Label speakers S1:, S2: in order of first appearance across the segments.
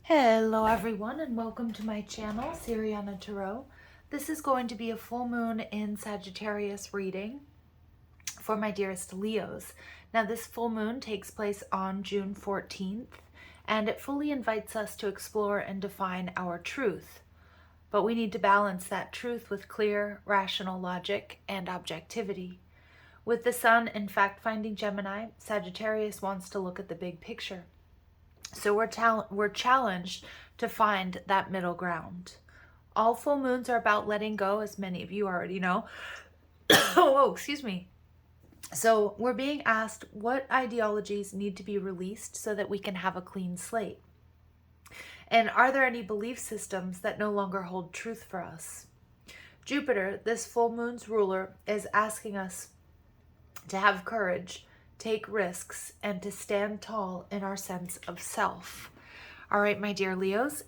S1: Hello everyone and welcome to my channel, Siriana Tarot. This is going to be a full moon in Sagittarius reading for my dearest Leos. Now this full moon takes place on June 14th and it fully invites us to explore and define our truth. But we need to balance that truth with clear, rational logic and objectivity. With the sun in fact-finding Gemini, Sagittarius wants to look at the big picture. So we're challenged to find that middle ground. All full moons are about letting go, as many of you already know. Oh, excuse me. So we're being asked what ideologies need to be released so that we can have a clean slate. And are there any belief systems that no longer hold truth for us? Jupiter, this full moon's ruler, is asking us to have courage, take risks, and to stand tall in our sense of self. All right, my dear Leos,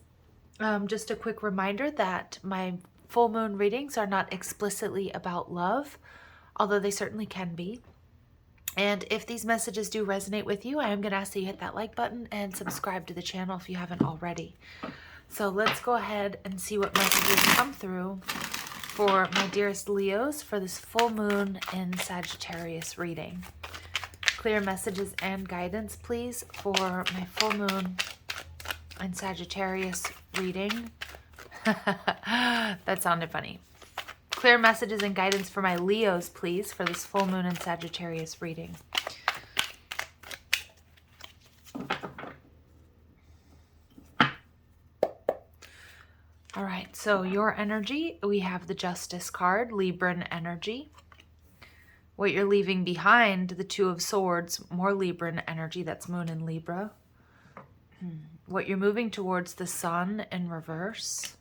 S1: just a quick reminder that my full moon readings are not explicitly about love, although they certainly can be. And if these messages do resonate with you, I am going to ask that you hit that like button and subscribe to the channel if you haven't already. So let's go ahead and see what messages come through for my dearest Leos for this full moon in Sagittarius reading. Clear messages and guidance, please, for my full moon in Sagittarius reading. That sounded funny. Clear messages and guidance for my Leos, please, for this full moon in Sagittarius reading. All right, so your energy, we have the Justice card, Libran energy. What you're leaving behind, the Two of Swords, more Libran energy, that's Moon in Libra. What you're moving towards, the Sun in reverse.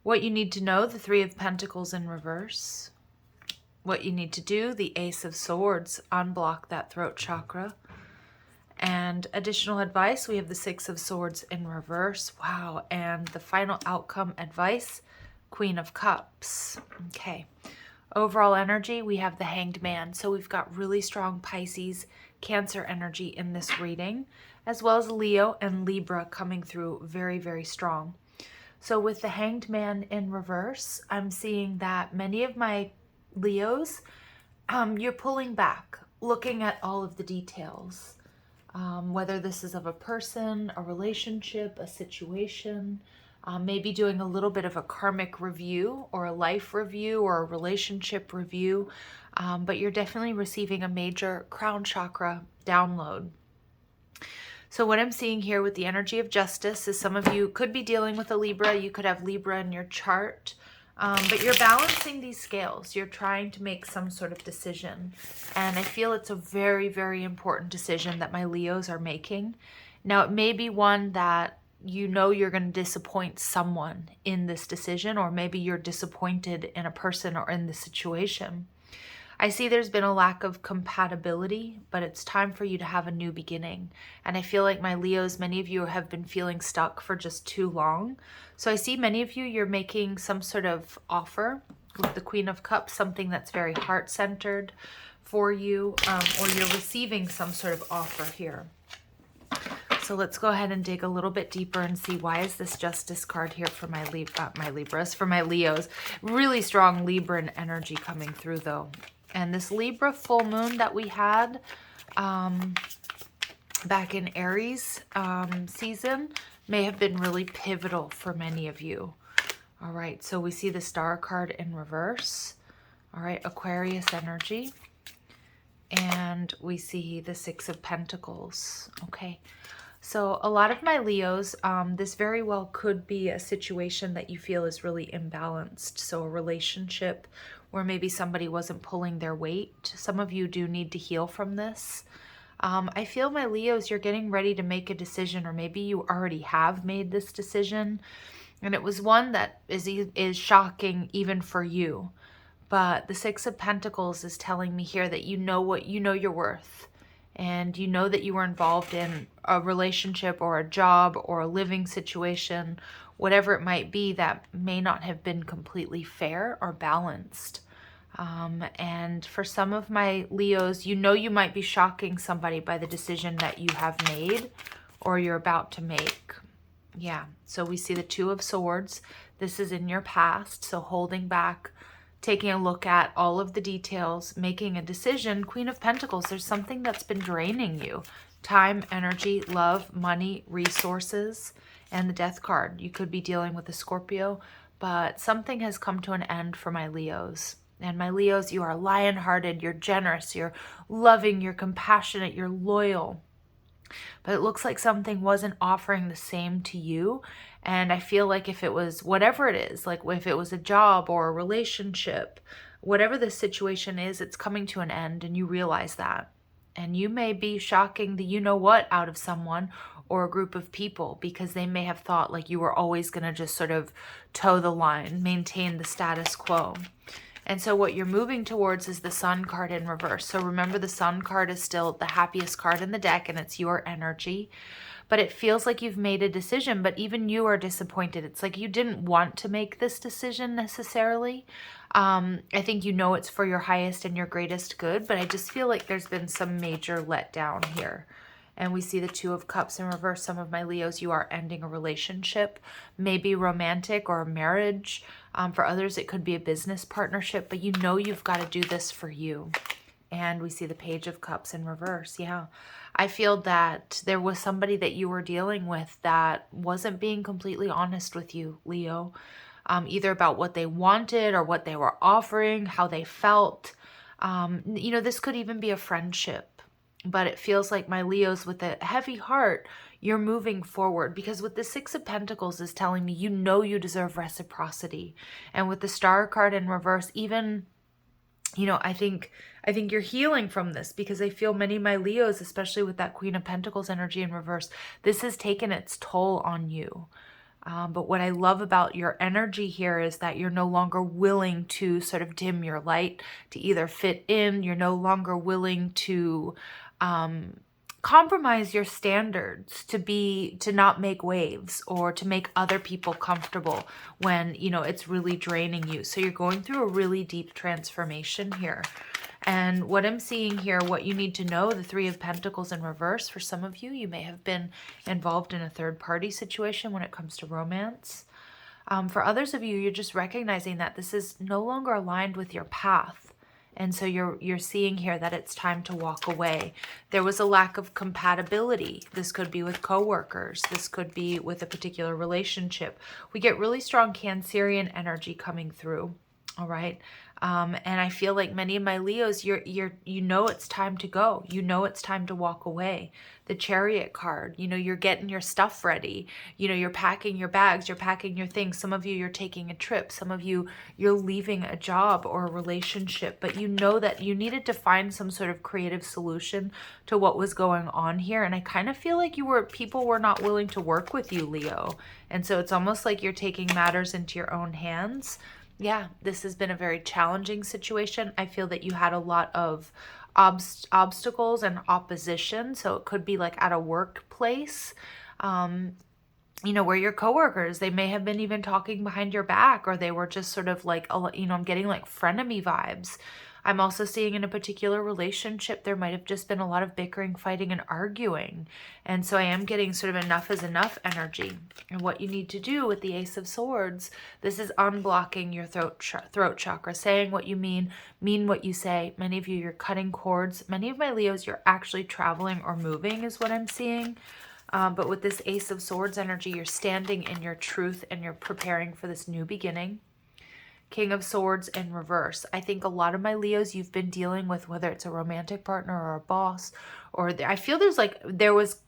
S1: What you need to know, the Three of Pentacles in reverse. What you need to do, the Ace of Swords, unblock that throat chakra. And additional advice, we have the Six of Swords in reverse. Wow, and the final outcome advice, Queen of Cups. Okay. Overall energy, we have the Hanged Man. So we've got really strong Pisces, Cancer energy in this reading, as well as Leo and Libra coming through very, very strong. So with the Hanged Man in reverse, I'm seeing that many of my Leos, you're pulling back, looking at all of the details, whether this is of a person, a relationship, a situation, maybe doing a little bit of a karmic review or a life review or a relationship review, but you're definitely receiving a major crown chakra download. So what I'm seeing here with the energy of justice is some of you could be dealing with a Libra. You could have Libra in your chart, but you're balancing these scales. You're trying to make some sort of decision. And I feel it's a very, very important decision that my Leos are making. Now, it may be one that you know you're going to disappoint someone in this decision, or maybe you're disappointed in a person or in the situation. I see there's been a lack of compatibility, but it's time for you to have a new beginning. And I feel like my Leos, many of you have been feeling stuck for just too long. So I see many of you, you're making some sort of offer with the Queen of Cups, something that's very heart-centered for you, or you're receiving some sort of offer here. So let's go ahead and dig a little bit deeper and see why is this Justice card here for my Libras, for my Leos. Really strong Libran energy coming through though. And this Libra full moon that we had back in Aries season may have been really pivotal for many of you. All right, so we see the Star card in reverse. All right, Aquarius energy. And we see the Six of Pentacles. Okay. So a lot of my Leos, this very well could be a situation that you feel is really imbalanced. So a relationship where maybe somebody wasn't pulling their weight. Some of you do need to heal from this. I feel my Leos, you're getting ready to make a decision, or maybe you already have made this decision. And it was one that is shocking even for you. But the Six of Pentacles is telling me here that you know your worth. And you know that you were involved in a relationship or a job or a living situation, whatever it might be, that may not have been completely fair or balanced. And for some of my Leos, you know you might be shocking somebody by the decision that you have made or you're about to make. Yeah, so we see the Two of Swords. This is in your past, so holding back, taking a look at all of the details, making a decision. Queen of Pentacles, there's something that's been draining you. Time, energy, love, money, resources, and the Death card. You could be dealing with a Scorpio, but something has come to an end for my Leos. And my Leos, you are lion-hearted, you're generous, you're loving, you're compassionate, you're loyal. But it looks like something wasn't offering the same to you. And I feel like if it was whatever it is, like if it was a job or a relationship, whatever the situation is, it's coming to an end and you realize that. And you may be shocking the you-know-what out of someone or a group of people because they may have thought like you were always going to just sort of toe the line, maintain the status quo. And so what you're moving towards is the Sun card in reverse. So remember, the Sun card is still the happiest card in the deck and it's your energy. But it feels like you've made a decision, but even you are disappointed. It's like you didn't want to make this decision necessarily. I think you know it's for your highest and your greatest good, but I just feel like there's been some major letdown here. And we see the Two of Cups in reverse. Some of my Leos, you are ending a relationship, maybe romantic or a marriage. For others, it could be a business partnership, but you know you've got to do this for you. And we see the Page of Cups in reverse. Yeah, I feel that there was somebody that you were dealing with that wasn't being completely honest with you, Leo, either about what they wanted or what they were offering, how they felt. You know, this could even be a friendship. But it feels like my Leos, with a heavy heart, you're moving forward, because with the Six of Pentacles is telling me you know you deserve reciprocity. And with the Star card in reverse, even, you know, I think you're healing from this, because I feel many of my Leos, especially with that Queen of Pentacles energy in reverse, this has taken its toll on you. But what I love about your energy here is that you're no longer willing to sort of dim your light to either fit in. You're no longer willing to compromise your standards to not make waves or to make other people comfortable when, you know, it's really draining you. So you're going through a really deep transformation here. And what I'm seeing here, what you need to know, the Three of Pentacles in reverse, for some of you, you may have been involved in a third-party situation when it comes to romance. For others of you, you're just recognizing that this is no longer aligned with your path. And so you're seeing here that it's time to walk away. There was a lack of compatibility. This could be with coworkers. This could be with a particular relationship. We get really strong Cancerian energy coming through. All right. And I feel like many of my Leos, you know it's time to go. You know it's time to walk away. The Chariot card, you know, you're getting your stuff ready. You know, you're packing your bags, you're packing your things. Some of you, you're taking a trip. Some of you, you're leaving a job or a relationship. But you know that you needed to find some sort of creative solution to what was going on here. And I kind of feel like people were not willing to work with you, Leo. And so it's almost like you're taking matters into your own hands. Yeah, this has been a very challenging situation. I feel that you had a lot of obstacles and opposition. So it could be like at a workplace, you know, where your coworkers, they may have been even talking behind your back, or they were just sort of like, you know, I'm getting like frenemy vibes. I'm also seeing in a particular relationship, there might have just been a lot of bickering, fighting, and arguing. And so I am getting sort of enough is enough energy. And what you need to do with the Ace of Swords, this is unblocking your throat chakra, saying what you mean what you say. Many of you, you're cutting cords. Many of my Leos, you're actually traveling or moving is what I'm seeing. But with this Ace of Swords energy, you're standing in your truth and you're preparing for this new beginning. King of Swords in reverse. I think a lot of my Leos, you've been dealing with, whether it's a romantic partner or a boss, or I feel there was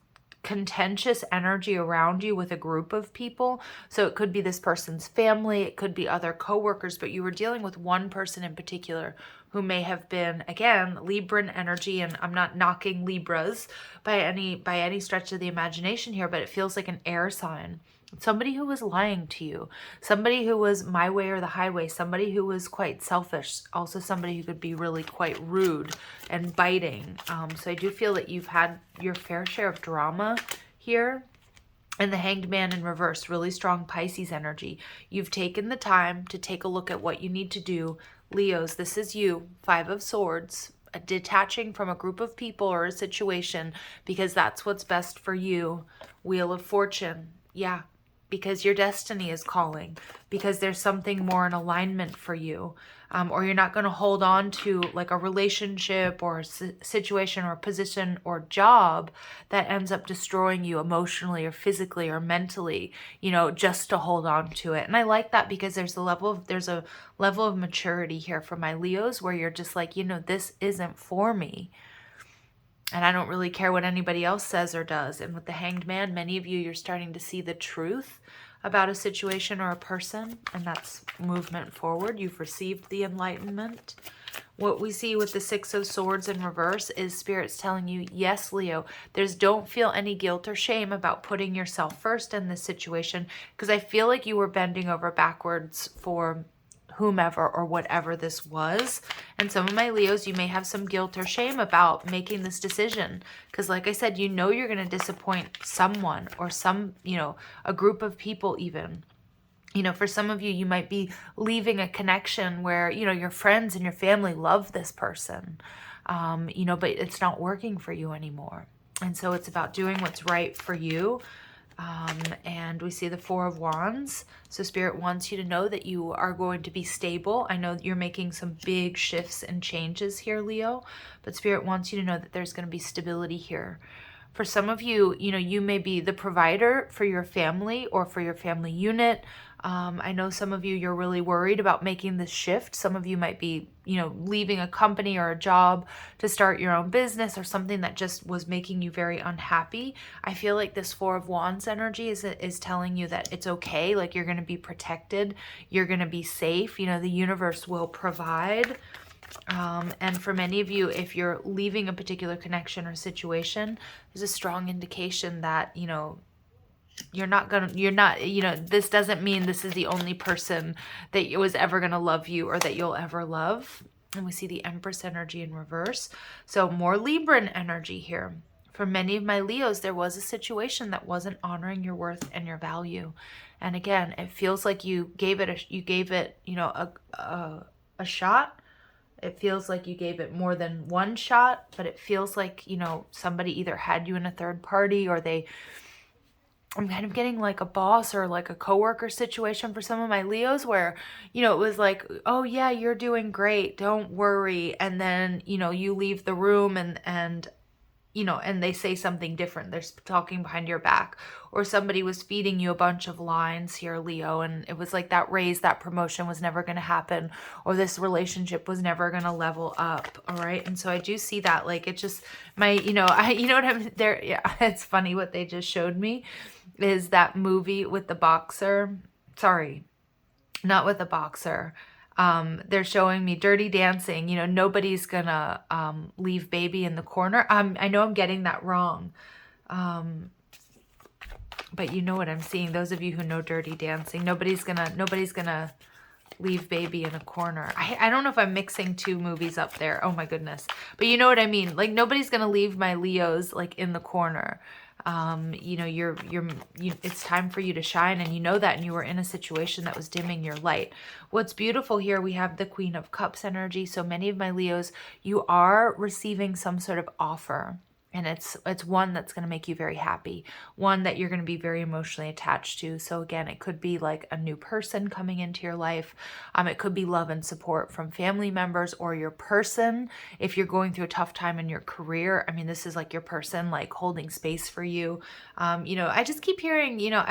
S1: contentious energy around you with a group of people. So it could be this person's family, it could be other coworkers, but you were dealing with one person in particular who may have been, again, Libran energy, and I'm not knocking Libras by any stretch of the imagination here, but it feels like an air sign. Somebody who was lying to you, somebody who was my way or the highway, somebody who was quite selfish, also somebody who could be really quite rude and biting. So I do feel that you've had your fair share of drama here. And the Hanged Man in reverse, really strong Pisces energy. You've taken the time to take a look at what you need to do. Leos, this is you. Five of Swords. detaching from a group of people or a situation because that's what's best for you. Wheel of Fortune. Yeah, because your destiny is calling, because there's something more in alignment for you. Or you're not going to hold on to like a relationship or a situation or a position or job that ends up destroying you emotionally or physically or mentally, you know, just to hold on to it. And I like that because there's a level of maturity here for my Leos where you're just like, you know, this isn't for me. And I don't really care what anybody else says or does. And with the Hanged Man, many of you, you're starting to see the truth about a situation or a person, and that's movement forward. You've received the enlightenment. What we see with the Six of Swords in reverse is Spirit's telling you, yes, Leo, don't feel any guilt or shame about putting yourself first in this situation, because I feel like you were bending over backwards for whomever or whatever this was. And some of my Leos, you may have some guilt or shame about making this decision, because like I said, you know you're going to disappoint someone or some, you know, a group of people even. You know, for some of you, you might be leaving a connection where, you know, your friends and your family love this person, you know, but it's not working for you anymore. And so it's about doing what's right for you. And we see the Four of Wands. So Spirit wants you to know that you are going to be stable. I know you're making some big shifts and changes here, Leo, but Spirit wants you to know that there's going to be stability here. For some of you, you know, you may be the provider for your family or for your family unit. I know some of you, you're really worried about making this shift. Some of you might be, you know, leaving a company or a job to start your own business or something that just was making you very unhappy. I feel like this Four of Wands energy is telling you that it's okay. Like you're going to be protected. You're going to be safe. You know, the universe will provide. And for many of you, if you're leaving a particular connection or situation, there's a strong indication that, you know, you know, this doesn't mean this is the only person that was ever going to love you or that you'll ever love. And we see the Empress energy in reverse. So more Libran energy here. For many of my Leos, there was a situation that wasn't honoring your worth and your value. And again, it feels like you gave it, you know, a shot. It feels like you gave it more than one shot, but it feels like, you know, somebody either had you in a third party or I'm kind of getting like a boss or like a coworker situation for some of my Leos where, you know, it was like, oh yeah, you're doing great, don't worry. And then, you know, you leave the room and you know, and they say something different. They're talking behind your back, or somebody was feeding you a bunch of lines here, Leo, and it was like that raise, that promotion was never going to happen, or this relationship was never going to level up. All right. And so I do see that, like, it's just you know what I'm there. Yeah. It's funny what they just showed me is that movie with the boxer. Sorry, not with the boxer. They're showing me Dirty Dancing. You know, nobody's gonna leave baby in the corner. I know I'm getting that wrong. But you know what I'm seeing. Those of you who know Dirty Dancing, nobody's gonna leave baby in a corner. I don't know if I'm mixing two movies up there. Oh my goodness. But you know what I mean? Like nobody's gonna leave my Leos like in the corner. You know, it's time for you to shine, and you know that, and you were in a situation that was dimming your light. What's beautiful here, we have the Queen of Cups energy. So many of my Leos, you are receiving some sort of offer. And it's one that's going to make you very happy, one that you're going to be very emotionally attached to. So again, it could be like a new person coming into your life. It could be love and support from family members or your person. If you're going through a tough time in your career, I mean, this is like your person, like holding space for you. You know, I just keep hearing, you know,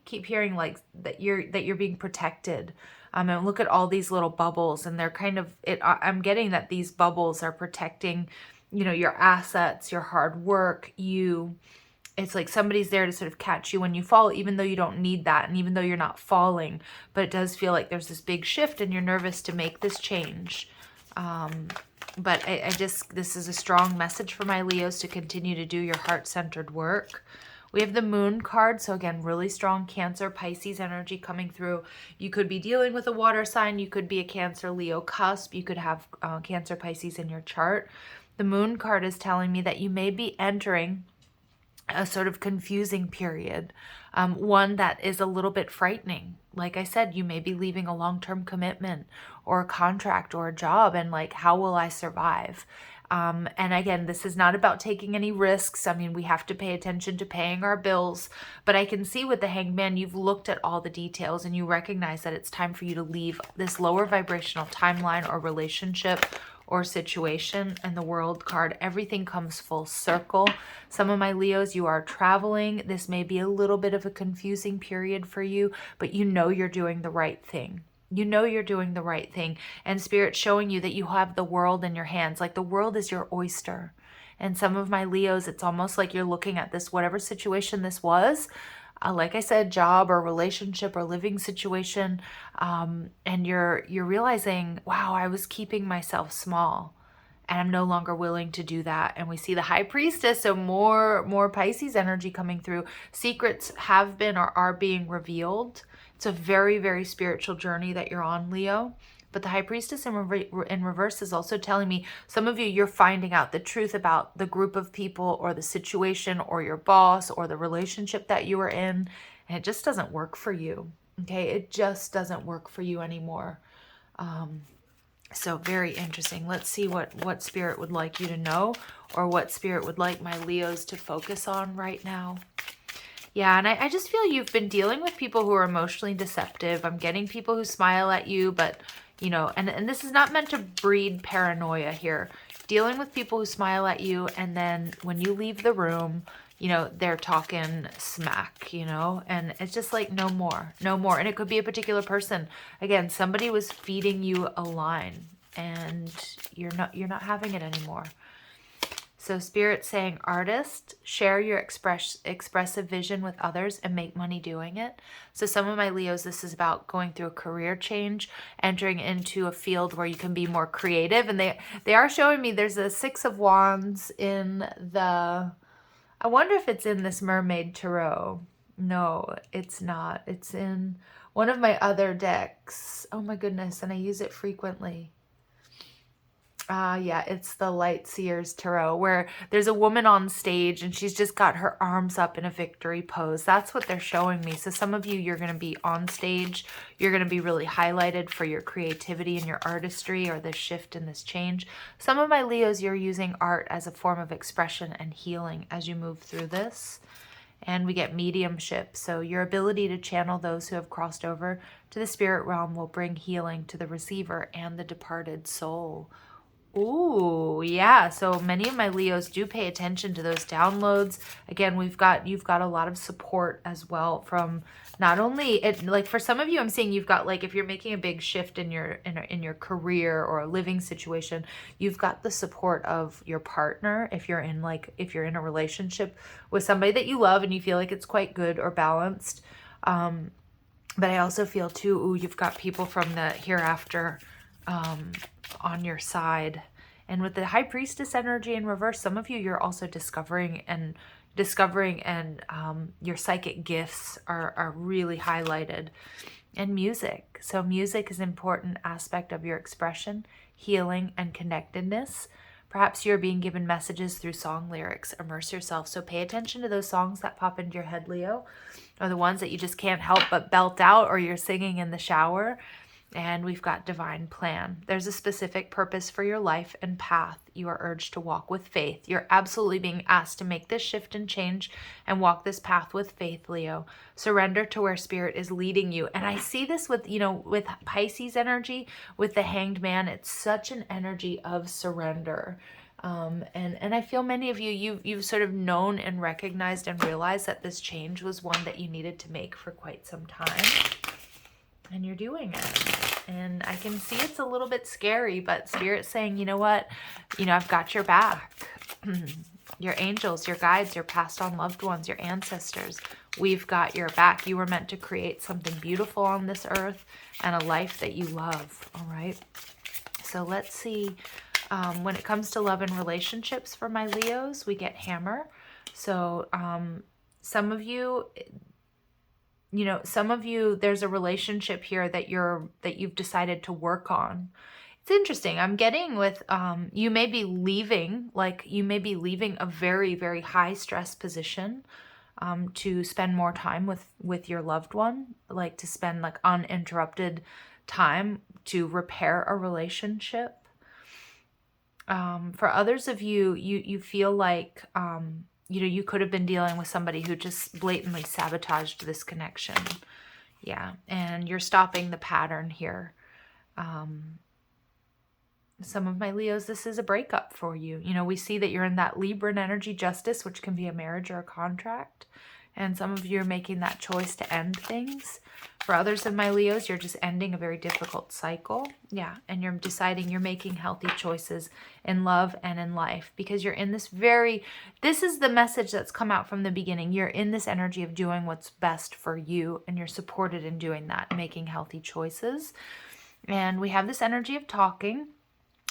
S1: keep hearing like that you're being protected. And look at all these little bubbles, and they're kind of I'm getting that these bubbles are protecting, you know, your assets, your hard work, it's like somebody's there to sort of catch you when you fall, even though you don't need that. And even though you're not falling, but it does feel like there's this big shift and you're nervous to make this change. But this is a strong message for my Leos to continue to do your heart-centered work. We have the Moon card. So again, really strong Cancer, Pisces energy coming through. You could be dealing with a water sign. You could be a Cancer, Leo cusp. You could have Cancer, Pisces in your chart. The Moon card is telling me that you may be entering a sort of confusing period, one that is a little bit frightening. Like I said, you may be leaving a long-term commitment or a contract or a job, and like, how will I survive? And again, this is not about taking any risks. I mean, we have to pay attention to paying our bills, but I can see with the Hanged Man, you've looked at all the details and you recognize that it's time for you to leave this lower vibrational timeline or relationship or situation. And the World card, everything comes full circle. Some of my Leos, you are traveling. This may be a little bit of a confusing period for you, but you know you're doing the right thing. You know you're doing the right thing. And Spirit's showing you that you have the world in your hands. Like the world is your oyster. And some of my Leos, it's almost like you're looking at this, whatever situation this was, like I said, job or relationship or living situation, and you're realizing, wow, I was keeping myself small and I'm no longer willing to do that. And we see the High Priestess, so more Pisces energy coming through. Secrets have been or are being revealed. It's a very, very spiritual journey that you're on, Leo. But the High Priestess in reverse is also telling me, some of you, you're finding out the truth about the group of people or the situation or your boss or the relationship that you were in, and it just doesn't work for you, okay? It just doesn't work for you anymore. So very interesting. Let's see what Spirit would like you to know, or what Spirit would like my Leos to focus on right now. Yeah, and I just feel you've been dealing with people who are emotionally deceptive. I'm getting people who smile at you, but, you know, and this is not meant to breed paranoia here. Dealing with people who smile at you, and then when you leave the room, you know, they're talking smack, you know, and it's just like, no more, no more. And it could be a particular person. Again, somebody was feeding you a line, and you're not having it anymore. So Spirit saying, artist, share your expressive vision with others and make money doing it. So some of my Leos, this is about going through a career change, entering into a field where you can be more creative. And they are showing me there's a 6 of Wands in the, I wonder if it's in this Mermaid Tarot. No, it's not. It's in one of my other decks. Oh my goodness, and I use it frequently. Yeah, it's the Light Seers Tarot, where there's a woman on stage and she's just got her arms up in a victory pose. That's what they're showing me. So some of you, you're going to be on stage. You're going to be really highlighted for your creativity and your artistry, or this shift and this change. Some of my Leos, you're using art as a form of expression and healing as you move through this. And we get mediumship. So your ability to channel those who have crossed over to the spirit realm will bring healing to the receiver and the departed soul. Ooh, yeah. So many of my Leos do pay attention to those downloads. Again, you've got a lot of support as well from not only it, like for some of you, I'm seeing you've got, like, if you're making a big shift in your career or a living situation, you've got the support of your partner. If you're in a relationship with somebody that you love and you feel like it's quite good or balanced. But I also feel too, ooh, you've got people from the hereafter on your side. And with the High Priestess energy in reverse, some of you, you're also discovering and your psychic gifts are really highlighted. And music. So music is an important aspect of your expression, healing, and connectedness. Perhaps you're being given messages through song lyrics. Immerse yourself. So pay attention to those songs that pop into your head, Leo, or the ones that you just can't help but belt out, or you're singing in the shower. And we've got divine plan. There's a specific purpose for your life and path. You are urged to walk with faith. You're absolutely being asked to make this shift and change and walk this path with faith, Leo. Surrender to where spirit is leading you. And I see this with, with Pisces energy, with the Hanged Man. It's such an energy of surrender. And I feel many of you've sort of known and recognized and realized that this change was one that you needed to make for quite some time. And you're doing it. And I can see it's a little bit scary, but Spirit's saying, you know what? I've got your back. Your angels, your guides, your passed on loved ones, your ancestors. We've got your back. You were meant to create something beautiful on this earth and a life that you love. All right. So let's see. When it comes to love and relationships for my Leos, we get Hammer. So some of you, there's a relationship here that you've decided to work on. It's interesting. I'm getting with, you may be leaving a very, very high stress position, to spend more time with your loved one, like to spend like uninterrupted time to repair a relationship. For others of you, you feel like, you could have been dealing with somebody who just blatantly sabotaged this connection. Yeah, and you're stopping the pattern here. Some of my Leos, this is a breakup for you. We see that you're in that Libran energy, justice, which can be a marriage or a contract. And some of you are making that choice to end things. For others of my Leos, you're just ending a very difficult cycle. Yeah, and you're deciding you're making healthy choices in love and in life, because you're in this is the message that's come out from the beginning. You're in this energy of doing what's best for you, and you're supported in doing that, making healthy choices. And we have this energy of talking.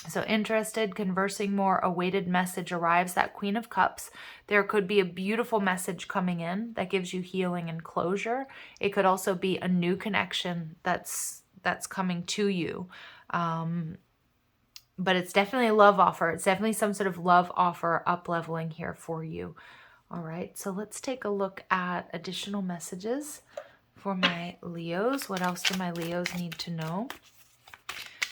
S1: So interested, conversing more, a weighted message arrives, that Queen of Cups. There could be a beautiful message coming in that gives you healing and closure. It could also be a new connection that's coming to you. But it's definitely a love offer. It's definitely some sort of love offer up-leveling here for you. All right, so let's take a look at additional messages for my Leos. What else do my Leos need to know?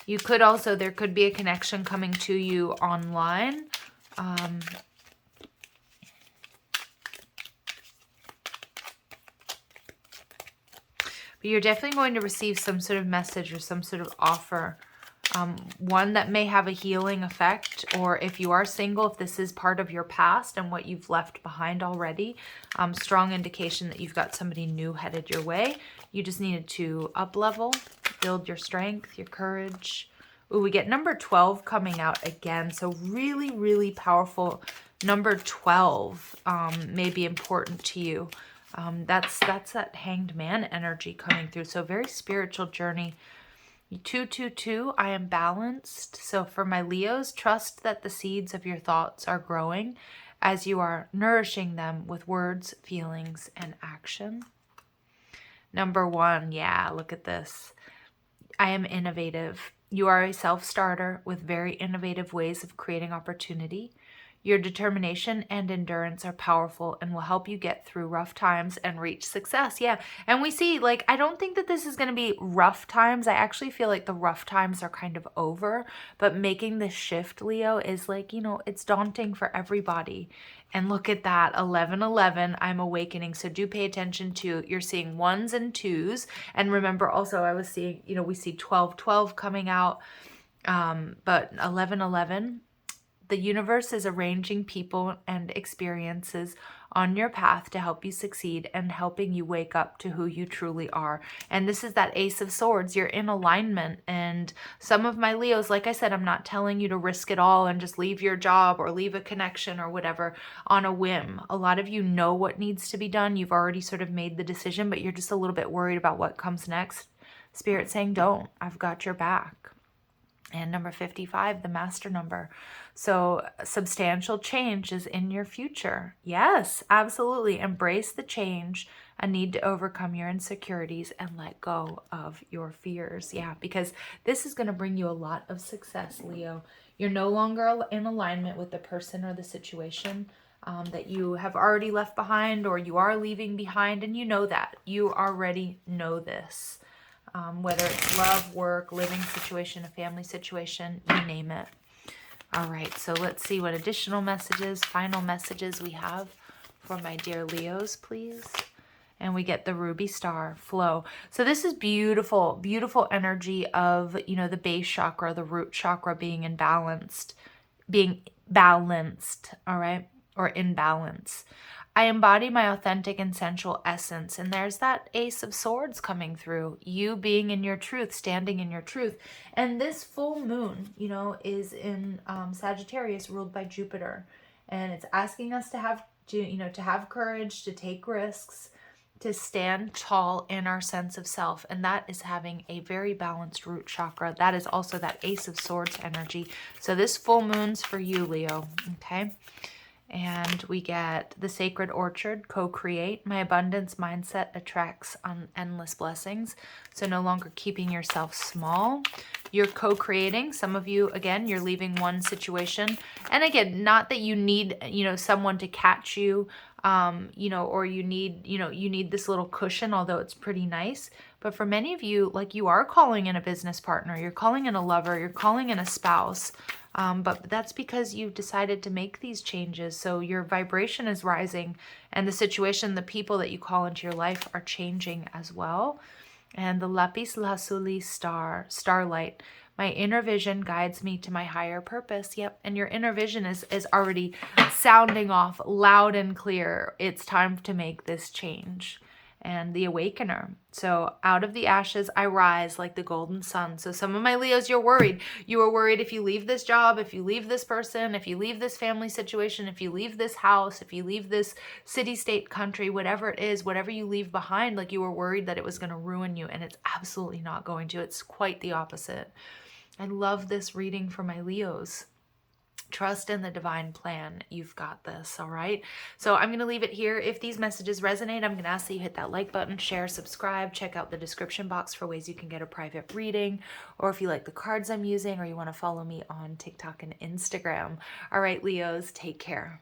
S1: You could also, there could be a connection coming to you online. But you're definitely going to receive some sort of message or some sort of offer. One that may have a healing effect, or if you are single, if this is part of your past and what you've left behind already, strong indication that you've got somebody new headed your way. You just needed to up-level, build your strength, your courage. Ooh, we get number 12 coming out again. So really, really powerful. Number 12 may be important to you. That's that Hanged Man energy coming through. So very spiritual journey. 222, I am balanced. So for my Leos, trust that the seeds of your thoughts are growing as you are nourishing them with words, feelings, and action. Number 1, yeah, look at this. I am innovative. You are a self-starter with very innovative ways of creating opportunity. Your determination and endurance are powerful and will help you get through rough times and reach success. Yeah, and we see, like, I don't think that this is going to be rough times. I actually feel like the rough times are kind of over, but making this shift, Leo, is like, it's daunting for everybody. And look at that, 1111, I'm awakening. So do pay attention to, you're seeing 1s and 2s. And remember also, I was seeing, we see 1212 coming out, but 1111, the universe is arranging people and experiences on your path to help you succeed and helping you wake up to who you truly are. And this is that Ace of Swords. You're in alignment. And some of my Leos, like I said, I'm not telling you to risk it all and just leave your job or leave a connection or whatever on a whim. A lot of you know what needs to be done. You've already sort of made the decision, but you're just a little bit worried about what comes next. Spirit saying, don't. I've got your back. And number 55, the master number. So substantial change is in your future. Yes, absolutely. Embrace the change, a need to overcome your insecurities and let go of your fears. Yeah, because this is going to bring you a lot of success, Leo. You're no longer in alignment with the person or the situation that you have already left behind or you are leaving behind. And you know that. You already know this. Whether it's love, work, living situation, a family situation, you name it. All right, so let's see what additional messages, final messages we have for my dear Leos, please. And we get the ruby star, flow. So this is beautiful, beautiful energy of, the base chakra, the root chakra being balanced, all right, or in balance. I embody my authentic and sensual essence. And there's that Ace of Swords coming through. You being in your truth, standing in your truth. And this full moon, is in Sagittarius, ruled by Jupiter. And it's asking us to have courage, to take risks, to stand tall in our sense of self. And that is having a very balanced root chakra. That is also that Ace of Swords energy. So this full moon's for you, Leo. Okay. And we get the Sacred Orchard, co-create. My abundance mindset attracts endless blessings. So no longer keeping yourself small. You're co-creating. Some of you, again, you're leaving one situation. And again, not that you need, someone to catch you, or you need this little cushion, although it's pretty nice. But for many of you, like, you are calling in a business partner, you're calling in a lover, you're calling in a spouse. But that's because you decided to make these changes. So your vibration is rising, and the situation, the people that you call into your life are changing as well. And the lapis lazuli starlight. My inner vision guides me to my higher purpose. Yep. And your inner vision is already sounding off loud and clear. It's time to make this change. And the awakener. So out of the ashes, I rise like the golden sun. So some of my Leos, you're worried. You are worried if you leave this job, if you leave this person, if you leave this family situation, if you leave this house, if you leave this city, state, country, whatever it is, whatever you leave behind, like you were worried that it was going to ruin you. And it's absolutely not going to. It's quite the opposite. I love this reading for my Leos. Trust in the divine plan. You've got this, all right? So I'm going to leave it here. If these messages resonate, I'm going to ask that you hit that like button, share, subscribe, check out the description box for ways you can get a private reading, or if you like the cards I'm using, or you want to follow me on TikTok and Instagram. All right, Leos, take care.